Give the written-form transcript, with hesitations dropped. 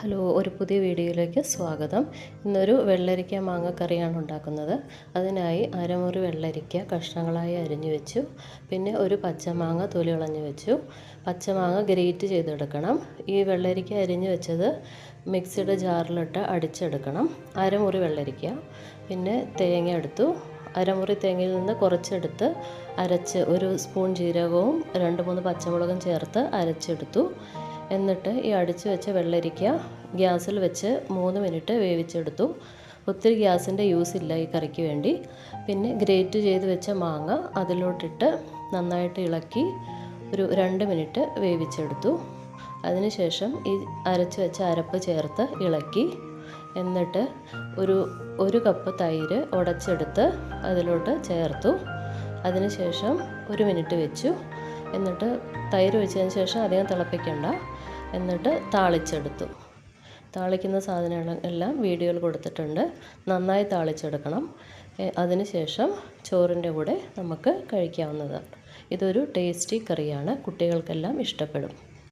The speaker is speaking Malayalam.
ഹലോ, ഒരു പുതിയ വീഡിയോയിലേക്ക് സ്വാഗതം. ഇന്നൊരു വെള്ളരിക്ക മാങ്ങ കറിയാണ് ഉണ്ടാക്കുന്നത്. അതിനായി അരമുറി വെള്ളരിക്ക കഷ്ണങ്ങളായി അരിഞ്ഞു വെച്ചു. പിന്നെ ഒരു പച്ചമാങ്ങ തൊലി കളഞ്ഞു വെച്ചു. പച്ചമാങ്ങ ഗ്രേറ്റ് ചെയ്തെടുക്കണം. ഈ വെള്ളരിക്ക അരിഞ്ഞു വെച്ചത് മിക്സിയുടെ ജാറിലിട്ട് അടിച്ചെടുക്കണം. അരമുറി വെള്ളരിക്ക. പിന്നെ തേങ്ങ എടുത്തു. അരമുറി തേങ്ങയിൽ നിന്ന് കുറച്ചെടുത്ത് അരച്ച് ഒരു സ്പൂൺ ജീരകവും 2-3 പച്ചമുളകും ചേർത്ത് അരച്ചെടുത്തു. എന്നിട്ട് ഈ അടിച്ചു വെച്ച വെള്ളരിക്ക ഗ്യാസിൽ വെച്ച് 3 മിനിറ്റ് വേവിച്ചെടുത്തു. ഒത്തിരി ഗ്യാസിൻ്റെ യൂസ് ഇല്ല ഈ കറിക്ക് വേണ്ടി. പിന്നെ ഗ്രേറ്റ് ചെയ്ത് വെച്ച മാങ്ങ അതിലോട്ടിട്ട് നന്നായിട്ട് ഇളക്കി ഒരു 2 മിനിറ്റ് വേവിച്ചെടുത്തു. അതിനുശേഷം ഈ അരച്ച് വെച്ച അരപ്പ് ചേർത്ത് ഇളക്കി. എന്നിട്ട് ഒരു കപ്പ് തൈര് ഉടച്ചെടുത്ത് അതിലോട്ട് ചേർത്തു. അതിനുശേഷം 1 മിനിറ്റ് വെച്ചു. എന്നിട്ട് തൈര് ഒഴിച്ചതിന് ശേഷം അധികം തിളപ്പിക്കണ്ട. എന്നിട്ട് താളിച്ചെടുത്തു. താളിക്കുന്ന സാധനങ്ങളെല്ലാം വീഡിയോയിൽ കൊടുത്തിട്ടുണ്ട്. നന്നായി താളിച്ചെടുക്കണം. അതിനുശേഷം ചോറിൻ്റെ കൂടെ നമുക്ക് കഴിക്കാവുന്നതാണ്. ഇതൊരു ടേസ്റ്റി കറിയാണ്. കുട്ടികൾക്കെല്ലാം ഇഷ്ടപ്പെടും.